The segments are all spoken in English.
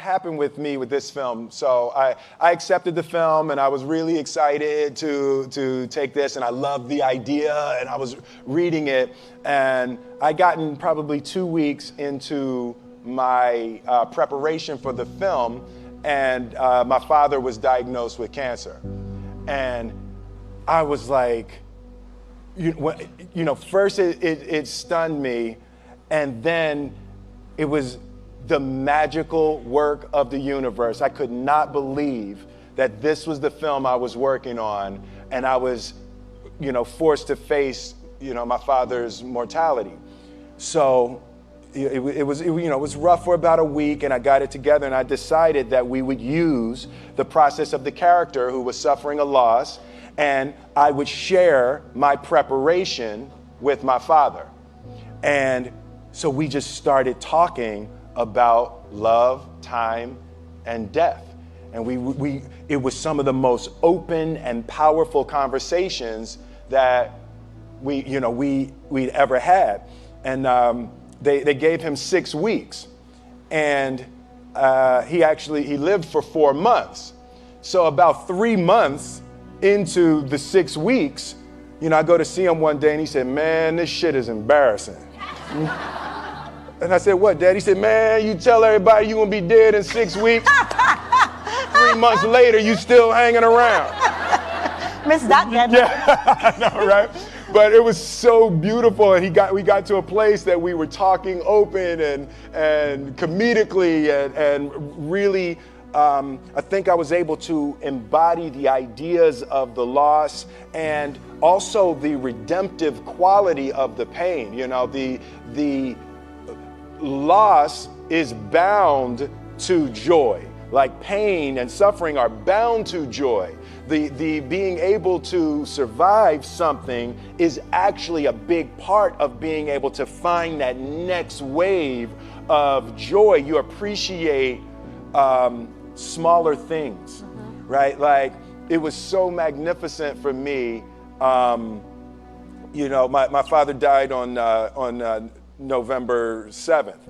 happened with me with this film. So I accepted the film, and I was really excited to take this, and I loved the idea, and I was reading it, and I gotten probably 2 weeks into my preparation for the film, and my father was diagnosed with cancer. And I was like, first it stunned me, and then it was the magical work of the universe. I could not believe that this was the film I was working on, and I was, forced to face, my father's mortality. So it was rough for about a week, and I got it together, and I decided that we would use the process of the character who was suffering a loss, and I would share my preparation with my father. And so we just started talking about love, time, and death. And it was some of the most open and powerful conversations that we'd ever had. And they gave him 6 weeks, and he lived for 4 months. So about 3 months into the 6 weeks, I go to see him one day, and he said, "Man, this shit is embarrassing." And I said, "What, Dad?" He said, "Man, you tell everybody you're gonna be dead in 6 weeks. 3 months later, you still hanging around." Miss that, Dad. Yeah, I know, right? But it was so beautiful, and we got to a place that we were talking open and comedically and really, I think I was able to embody the ideas of the loss and also the redemptive quality of the pain. The loss is bound to joy. Like pain and suffering are bound to joy. The being able to survive something is actually a big part of being able to find that next wave of joy. You appreciate smaller things, right? Like, it was so magnificent for me. My father died on November 7th.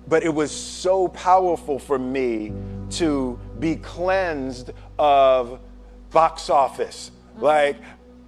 But it was so powerful for me to be cleansed of box office. Like,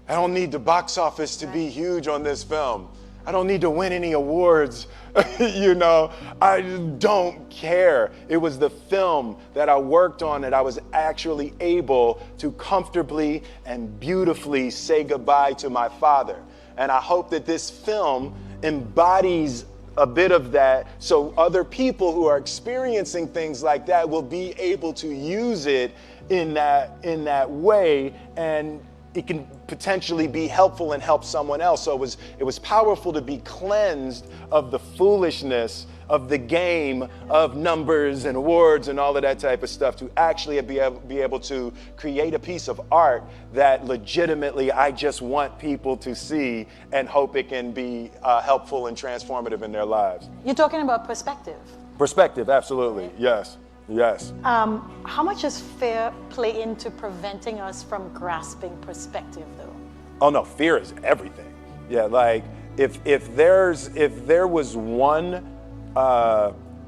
I don't need the box office to be huge on this film. I don't need to win any awards. I don't care. It was the film that I worked on that I was actually able to comfortably and beautifully say goodbye to my father. And I hope that this film embodies a bit of that, so other people who are experiencing things like that will be able to use it in that way, and it can potentially be helpful and help someone else. So it was powerful to be cleansed of the foolishness of the game of numbers and awards and all of that type of stuff, to actually be able to create a piece of art that legitimately I just want people to see and hope it can be helpful and transformative in their lives. You're talking about perspective. Perspective, absolutely, yes. Yes. How much does fear play into preventing us from grasping perspective, though? Oh no, fear is everything. Yeah, like if there was one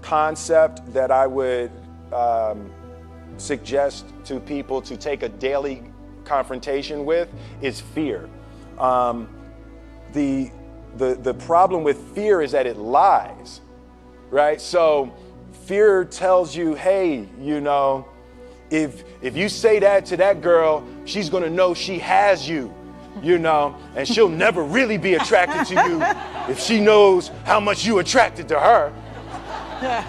concept that I would suggest to people to take a daily confrontation with, is fear. The problem with fear is that it lies, right? So fear tells you, hey, if you say that to that girl, she's gonna know she has you, and she'll never really be attracted to you if she knows how much you attracted to her.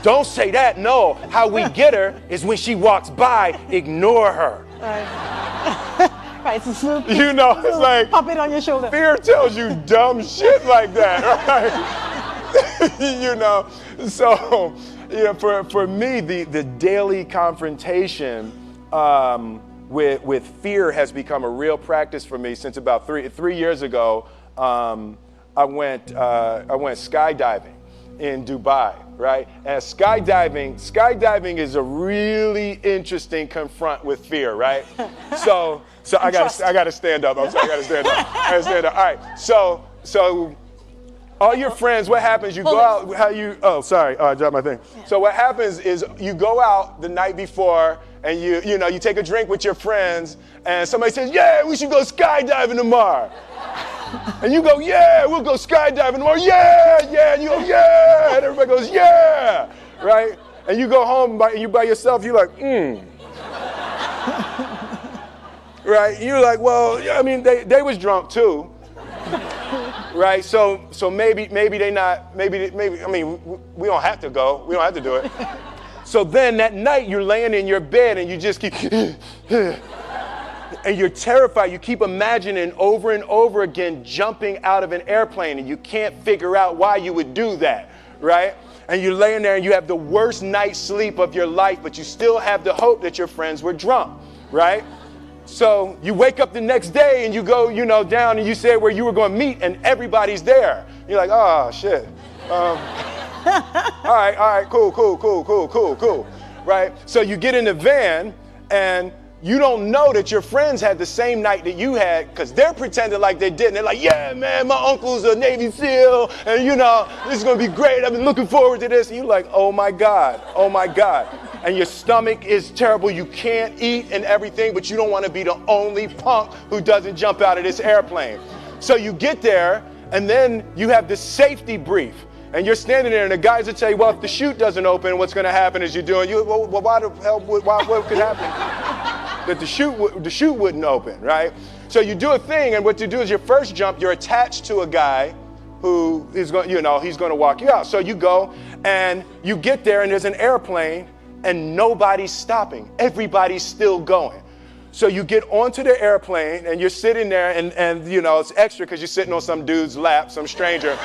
Don't say that. No, how we get her is when she walks by, ignore her. Right, it's a swoop. It's like, pop it on your shoulder. Fear tells you dumb shit like that, right? So, for me, the daily confrontation with fear has become a real practice for me since about three years ago. I went skydiving in Dubai, right? And skydiving is a really interesting confront with fear, right? So I gotta stand up. I'm sorry, I gotta stand up. All right. So all your friends, what happens, you go out, I dropped my thing. Yeah. So what happens is you go out the night before and you take a drink with your friends and somebody says, yeah, we should go skydiving tomorrow. And you go, yeah, we'll go skydiving tomorrow, yeah, and you go, yeah, and everybody goes, yeah, right? And you go home by yourself, you're like, right? You're like, well, I mean, they was drunk too. Right, so maybe they not, maybe, I mean, we don't have to go, we don't have to do it. So then that night you're laying in your bed and you just keep, and you're terrified, you keep imagining over and over again jumping out of an airplane and you can't figure out why you would do that, right? And you're laying there and you have the worst night's sleep of your life, but you still have the hope that your friends were drunk, right? So you wake up the next day and you go, down and you say where you were going to meet and everybody's there. You're like, oh, shit. All right, cool. Right? So you get in the van and you don't know that your friends had the same night that you had because they're pretending like they didn't. They're like, yeah, man, my uncle's a Navy SEAL and, this is going to be great. I've been looking forward to this. And you're like, oh, my God. And your stomach is terrible. You can't eat and everything, but you don't want to be the only punk who doesn't jump out of this airplane. So you get there, and then you have this safety brief. And you're standing there, and the guys will tell you, well, if the chute doesn't open, what's going to happen is why the hell, what could happen? That the chute wouldn't open, right? So you do a thing, and what you do is your first jump, you're attached to a guy who is going, he's going to walk you out. So you go, and you get there, and there's an airplane, and nobody's stopping. Everybody's still going. So you get onto the airplane and you're sitting there and it's extra because you're sitting on some dude's lap, some stranger.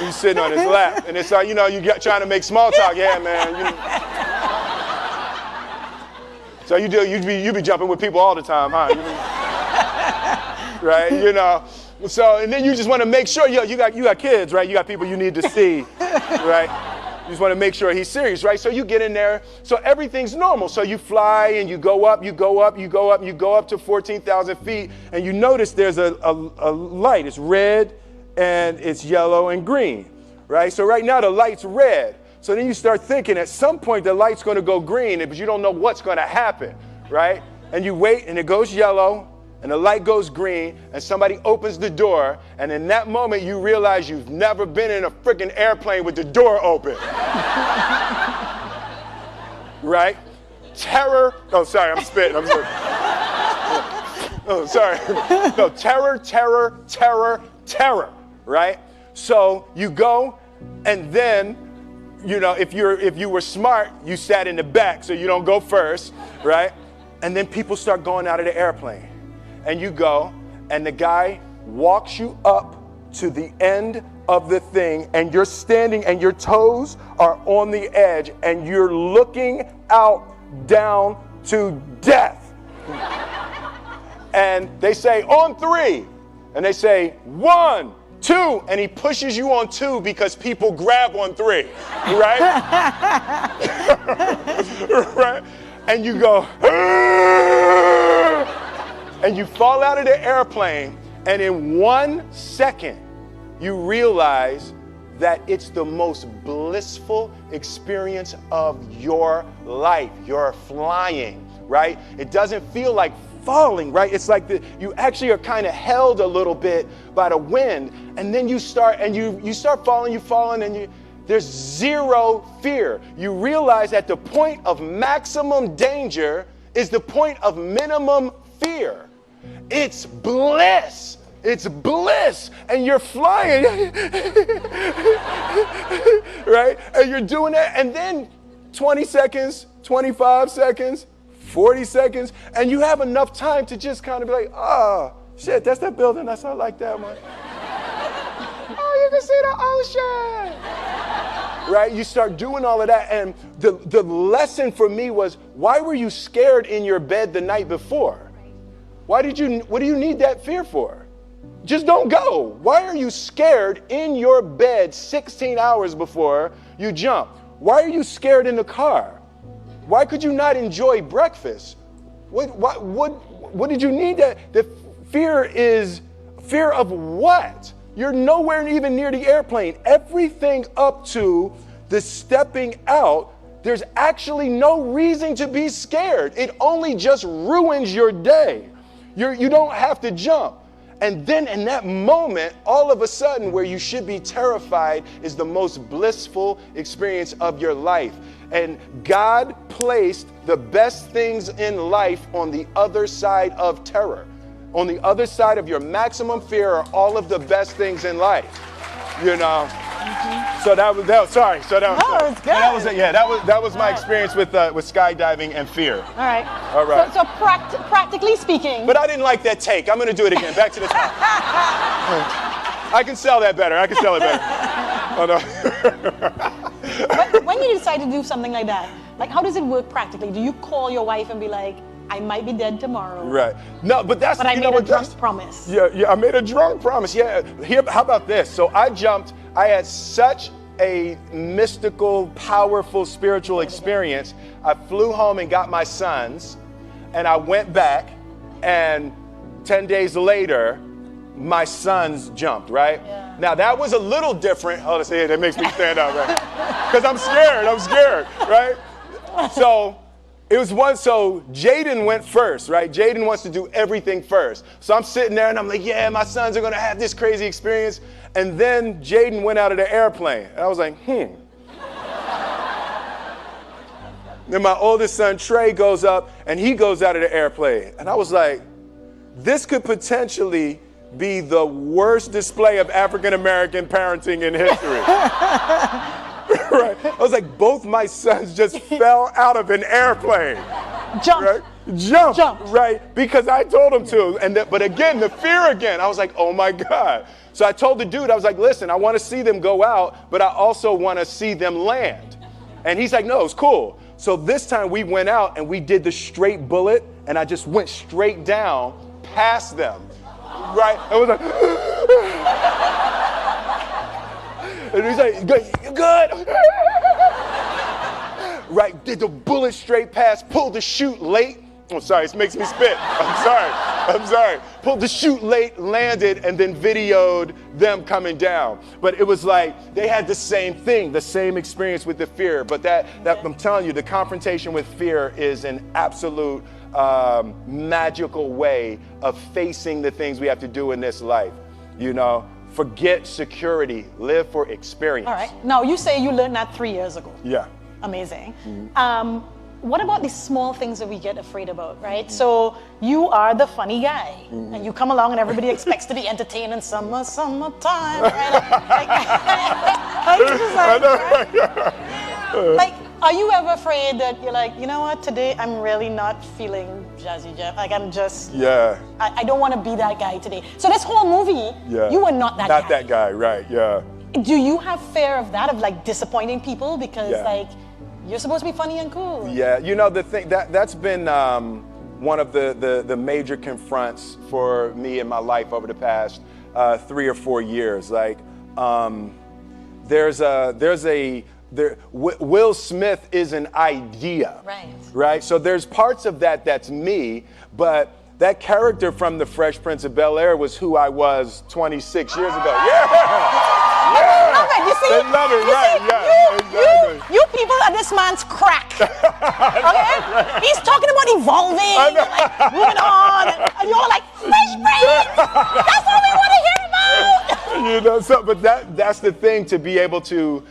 You're sitting on his lap and it's like, you're trying to make small talk. Yeah, man. So you be jumping with people all the time, huh? Right? So, and then you just want to make sure, you got kids, right? You got people you need to see, right? You just want to make sure he's serious, right? So you get in there, so everything's normal. So you fly and you go up to 14,000 feet, and you notice there's a light. It's red and it's yellow and green, right? So right now the light's red. So then you start thinking at some point the light's going to go green, but you don't know what's going to happen, right? And you wait and it goes yellow and the light goes green and somebody opens the door, and in that moment you realize you've never been in a freaking airplane with the door open. Right? Terror. Oh, sorry, I'm spitting. Oh, sorry. No, terror, right? So you go, and then, if you were smart, you sat in the back so you don't go first, right? And then people start going out of the airplane. And you go, and the guy walks you up to the end of the thing, and you're standing, and your toes are on the edge, and you're looking out down to death. And they say, on 3. And they say, 1, 2. And he pushes you on 2 because people grab on 3, right? Right? And you go, and you fall out of the airplane, and in 1 second, you realize that it's the most blissful experience of your life. You're flying, right? It doesn't feel like falling, right? It's like you actually are kind of held a little bit by the wind, and then you start falling, and there's zero fear. You realize that the point of maximum danger is the point of minimum fear. It's bliss. It's bliss. And you're flying. Right? And you're doing that. And then 20 seconds, 25 seconds, 40 seconds. And you have enough time to just kind of be like, oh, shit, that's that building. I like that one. Oh, you can see the ocean. Right? You start doing all of that. And the lesson for me was, why were you scared in your bed the night before? What do you need that fear for? Just don't go. Why are you scared in your bed 16 hours before you jump? Why are you scared in the car? Why could you not enjoy breakfast? What did you need that? The fear is fear of what? you're nowhere even near the airplane. Everything up to the stepping out, there's actually no reason to be scared. It only just ruins your day. You don't have to jump. And then in that moment, all of a sudden, where you should be terrified is the most blissful experience of your life. And God placed the best things in life on the other side of terror. On the other side of your maximum fear are all of the best things in life. You know? So that was sorry. So that was, no, it's good. That was my experience with skydiving and fear. All right. All right. So practically speaking. But I didn't like that take. I'm going to do it again. Back to the top. I can sell that better. Oh, no. But when you decide to do something like that, like how does it work practically? Do you call your wife and be like, I might be dead tomorrow? Right. No, but that's. But I made a drunk promise. Yeah, I made a drunk promise. Yeah. How about this? So I jumped. I had such a mystical, powerful spiritual experience. I flew home and got my sons, and I went back, and 10 days later, my sons jumped, right? Yeah. Now that was a little different. Oh, let's see, that makes me stand up, right? Because I'm scared, right? So it was so Jaden went first, right? Jaden wants to do everything first. So I'm sitting there and I'm like, yeah, my sons are gonna have this crazy experience. And then Jaden went out of the airplane. And I was like, Then my oldest son, Trey, goes up and he goes out of the airplane. And I was like, this could potentially be the worst display of African-American parenting in history. Right? I was like, both my sons just fell out of an airplane. Jump. Right? Jump. Right? Because I told them to. But again, the fear again. I was like, oh my God. So I told the dude, I was like, listen, I want to see them go out, but I also want to see them land. And he's like, no, it's cool. So this time we went out and we did the straight bullet, and I just went straight down past them. Right? I was like, and he's like, good. Right, did the bullet straight past, pulled the chute late. Oh, sorry, it makes me spit. I'm sorry. Pulled the chute late, landed, and then videoed them coming down. But it was like, they had the same thing, the same experience with the fear. But that I'm telling you, the confrontation with fear is an absolute magical way of facing the things we have to do in this life. You know, forget security, live for experience. All right. Now, you say you learned that 3 years ago. Yeah. Amazing. What about these small things that we get afraid about, right? So you are the funny guy, and you come along and everybody expects to be entertained in summertime, right? Like, are you ever afraid that you're like, you know what, today I'm really not feeling Jazzy Jeff. Like I'm just, I don't want to be that guy today. So this whole movie, you were not that guy. Not that guy, right, yeah. Do you have fear of that, of like disappointing people because like, you're supposed to be funny and cool? Yeah, you know, the thing, that's been one of the major confronts for me in my life over the past 3 or 4 years. Like, Will Smith is an idea, right? So there's parts of that that's me, but that character from The Fresh Prince of Bel-Air was who I was 26 years ago. I love it. You see? They love it, right? Exactly. You people are this man's crack. Okay? He's talking about evolving, and like moving on, and you're like, Fresh Prince! That's what we want to hear about! You know, but that's the thing, to be able to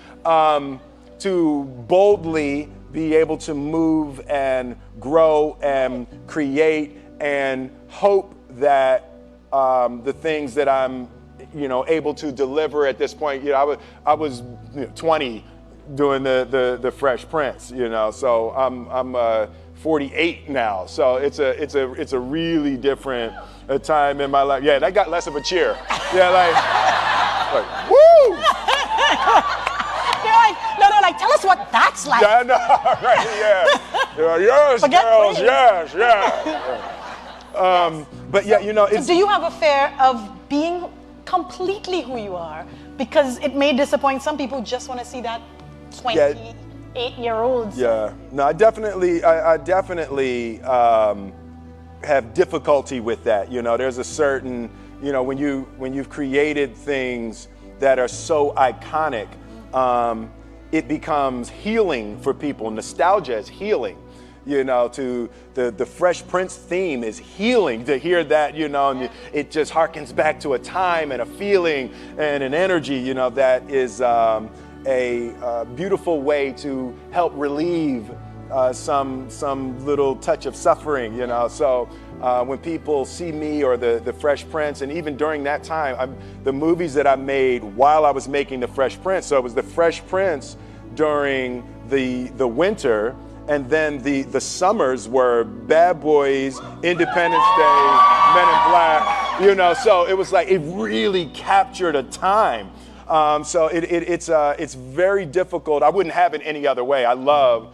boldly be able to move and grow and create and hope that the things that I'm able to deliver at this point. You know, I was 20 doing the Fresh Prince. You know, so I'm 48 now. So it's a really different time in my life. Yeah, that got less of a cheer. Yeah, like woo. They're like, tell us what that's like. Yeah, no, right? Yeah. Yes, girls. Yes. But yeah, it's. Do you have a fear of being completely who you are? Because it may disappoint some people who just want to see that 28-year-old. Yeah. No, I definitely have difficulty with that. You know, there's a certain when you've created things that are so iconic, it becomes healing for people. Nostalgia is healing. To the Fresh Prince theme is healing to hear that, and it just harkens back to a time and a feeling and an energy, that is a beautiful way to help relieve some little touch of suffering, So when people see me or the Fresh Prince, and even during that time, the movies that I made while I was making the Fresh Prince, so it was the Fresh Prince during the winter. And then the summers were Bad Boys, Independence Day, Men in Black, so it was like, it really captured a time. So it's very difficult. I wouldn't have it any other way. I love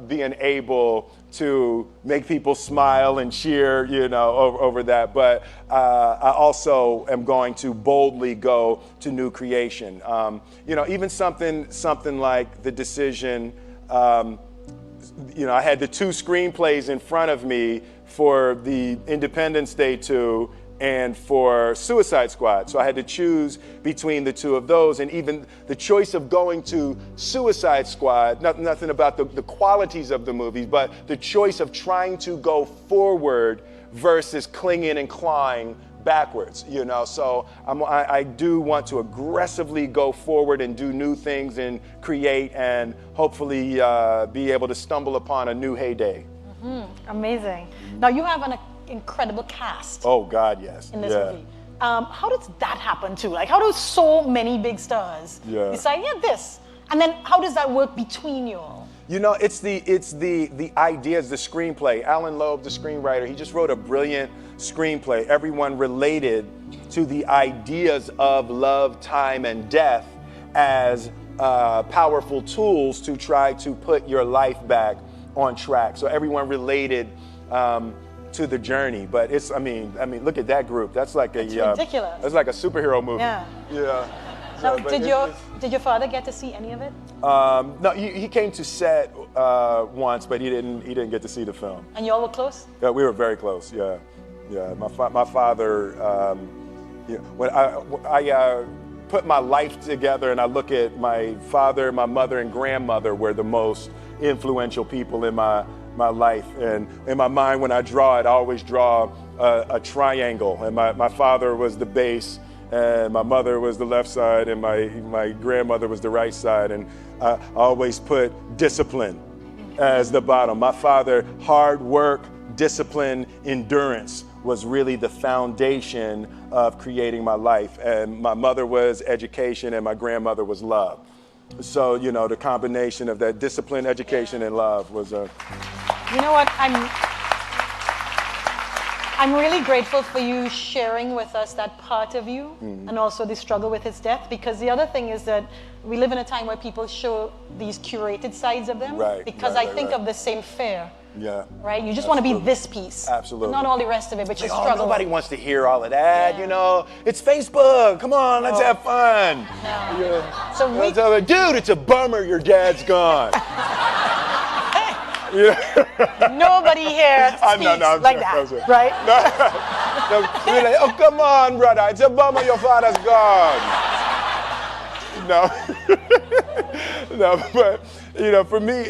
being able to make people smile and cheer, over that. But I also am going to boldly go to new creation. Even something like the decision, I had the two screenplays in front of me for the Independence Day 2 and for Suicide Squad. So I had to choose between the two of those. And even the choice of going to Suicide Squad, nothing about the qualities of the movies, but the choice of trying to go forward versus clinging and clawing backwards, So I do want to aggressively go forward and do new things and create and hopefully be able to stumble upon a new heyday. Amazing. Now you have an incredible cast. Oh God, yes. In this movie. How does that happen too? Like, how do so many big stars decide, this? And then how does that work between you all? It's the ideas, the screenplay. Alan Loeb, the screenwriter, he just wrote a brilliant screenplay. Everyone related to the ideas of love, time, and death as powerful tools to try to put your life back on track. So everyone related to the journey. But it's, I mean, look at that group. That's like it's ridiculous. That's like a superhero movie. Yeah. Yeah. Now, did your father get to see any of it? No, he came to set once, but he didn't get to see the film. And y'all were close? Yeah, we were very close. Yeah. My father. When I put my life together and I look at my father, my mother, and grandmother were the most influential people in my life. And in my mind, when I draw it, I always draw a triangle. And my father was the base, and my mother was the left side, and my grandmother was the right side. And I always put discipline as the bottom. My father, hard work, discipline, endurance was really the foundation of creating my life. And my mother was education, and my grandmother was love. So, the combination of that discipline, education, and love was a... You know what? I'm really grateful for you sharing with us that part of you and also the struggle with his death, because the other thing is that we live in a time where people show these curated sides of them. Right, because I think of the same fear. Yeah. Right? You just want to be this piece. Absolutely. Not all the rest of it, but you struggle. Nobody wants to hear all of that, It's Facebook. Come on, let's have fun. No. Yeah. So dude, it's a bummer your dad's gone. Nobody here speaks like that, right? You're like, oh, come on, brother. It's a bummer your father's gone. No, but, for me,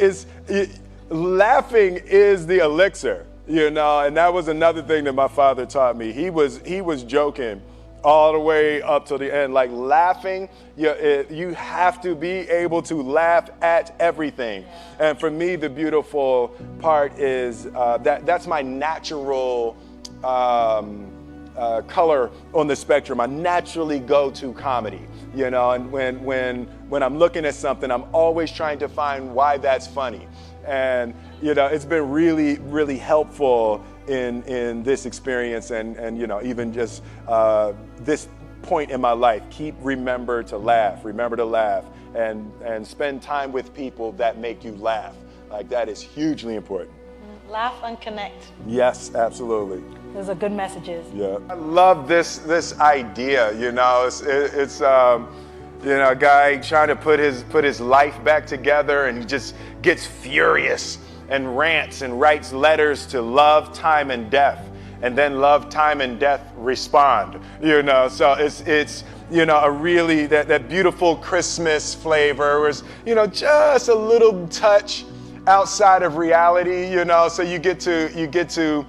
laughing is the elixir, and that was another thing that my father taught me. He was joking all the way up to the end. Like, laughing, you have to be able to laugh at everything. And for me, the beautiful part is that's my natural color on the spectrum. I naturally go to comedy, and when I'm looking at something, I'm always trying to find why that's funny. And, it's been really, really helpful in this experience and even just this point in my life. Remember to laugh, and spend time with people that make you laugh. Like, that is hugely important. Laugh and connect. Yes, absolutely. Those are good messages. Yeah. I love this idea, it's a guy trying to put his life back together, and he just gets furious and rants and writes letters to love, time, and death. and then love, time, and death respond. So it's a really that beautiful Christmas flavor was just a little touch outside of reality. So you get to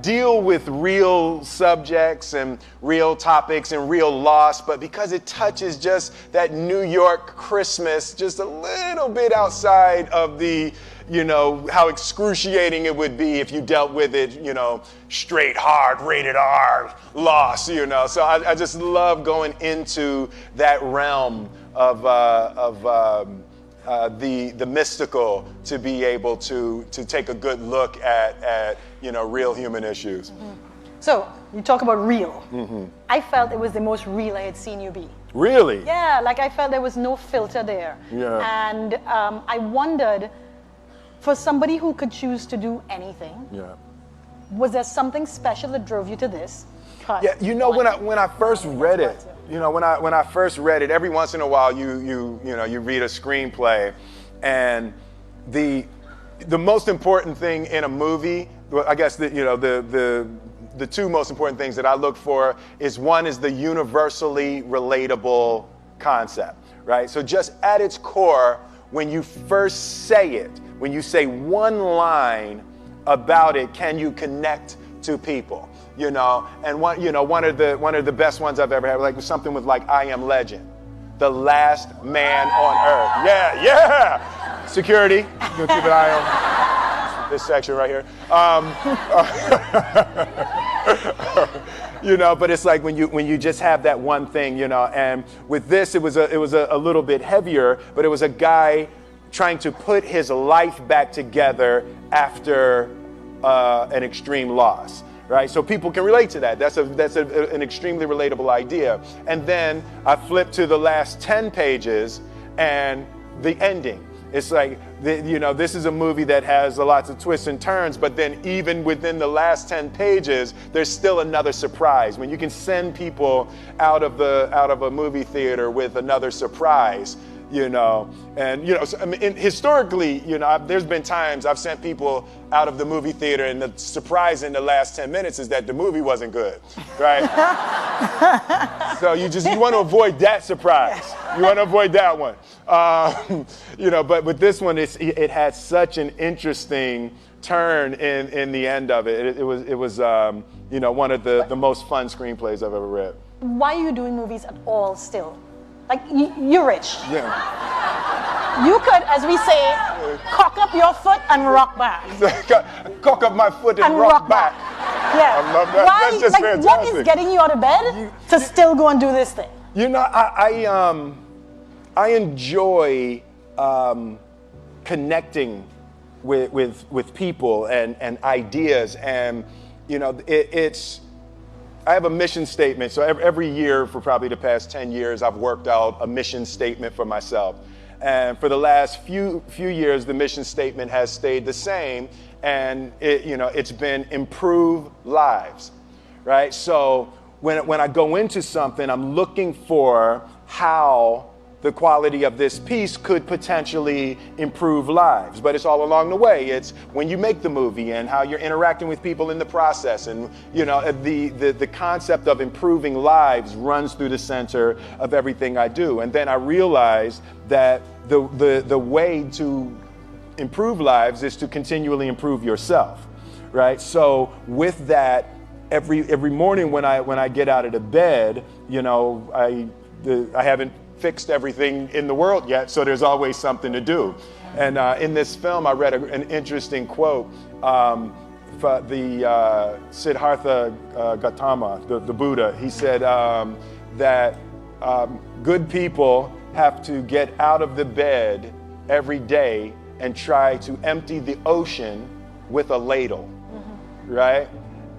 deal with real subjects and real topics and real loss, but because it touches just that New York Christmas just a little bit outside of the how excruciating it would be if you dealt with it, straight, hard, rated R, loss, So I just love going into that realm of the mystical to be able to take a good look at real human issues. Mm-hmm. So you talk about real. Mm-hmm. I felt it was the most real I had seen you be. Really? Yeah, like I felt there was no filter there. Yeah. And I wondered, for somebody who could choose to do anything, yeah, was there something special that drove you to this? Yeah, when I first read it, when I first read it, every once in a while you read a screenplay, and the most important thing in a movie, I guess the two most important things that I look for is, one is the universally relatable concept, right? So just at its core, when you first say it, when you say one line about it, can you connect to people? And one of the best ones I've ever had, like something with like I Am Legend, the last man on earth. Yeah. Security, you gonna keep an eye on this section right here. But it's like when you just have that one thing, and with this it was a little bit heavier, but it was a guy trying to put his life back together after an extreme loss, right? So people can relate to that. That's an extremely relatable idea. And then I flipped to the last 10 pages and the ending. It's like, this is a movie that has lots of twists and turns, but then even within the last 10 pages, there's still another surprise. When you can send people out of a movie theater with another surprise, so, I mean, historically, there's been times I've sent people out of the movie theater, and the surprise in the last 10 minutes is that the movie wasn't good, right? So you want to avoid that surprise. You want to avoid that one. But with this one, it had such an interesting turn in the end of it. It was one of the most fun screenplays I've ever read. Why are you doing movies at all still? Like, you're rich. Yeah. You could, as we say, cock up your foot and rock back. Cock up my foot and rock back. Yeah. I love that. Why, That's just fantastic. What is getting you out of bed to still go and do this thing? I enjoy connecting with people and ideas, and I have a mission statement. So every year for probably the past 10 years, I've worked out a mission statement for myself. And for the last few years, the mission statement has stayed the same, and it's been improve lives, right? So when I go into something, I'm looking for how the quality of this piece could potentially improve lives. But it's all along the way. It's when you make the movie and how you're interacting with people in the process. And the concept of improving lives runs through the center of everything I do. And then I realized that the way to improve lives is to continually improve yourself, right? So with that, every morning when I get out of the bed, I haven't fixed everything in the world yet, so there's always something to do. And in this film, I read an interesting quote for the Siddhartha Gautama, the Buddha. He said that good people have to get out of the bed every day and try to empty the ocean with a ladle, right?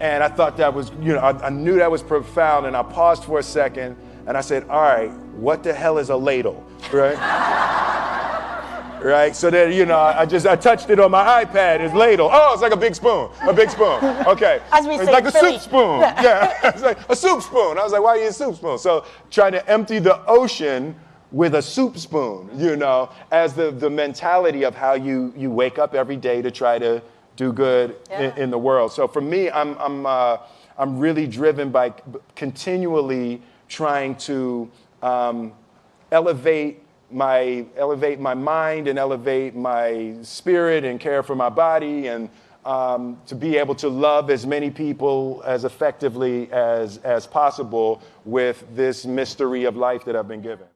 And I thought that was, I knew that was profound, and I paused for a second, and I said, all right, what the hell is a ladle, right? Right, so then, I touched it on my iPad, it's ladle. Oh, it's like a big spoon, okay. As we it's say, like a Philly. soup spoon, yeah, it's like a soup spoon. I was like, why do you use a soup spoon? So trying to empty the ocean with a soup spoon, as the mentality of how you wake up every day to try to do good Yeah. in the world. So for me, I'm really driven by continually trying to elevate my mind and elevate my spirit and care for my body, and to be able to love as many people as effectively as possible with this mystery of life that I've been given.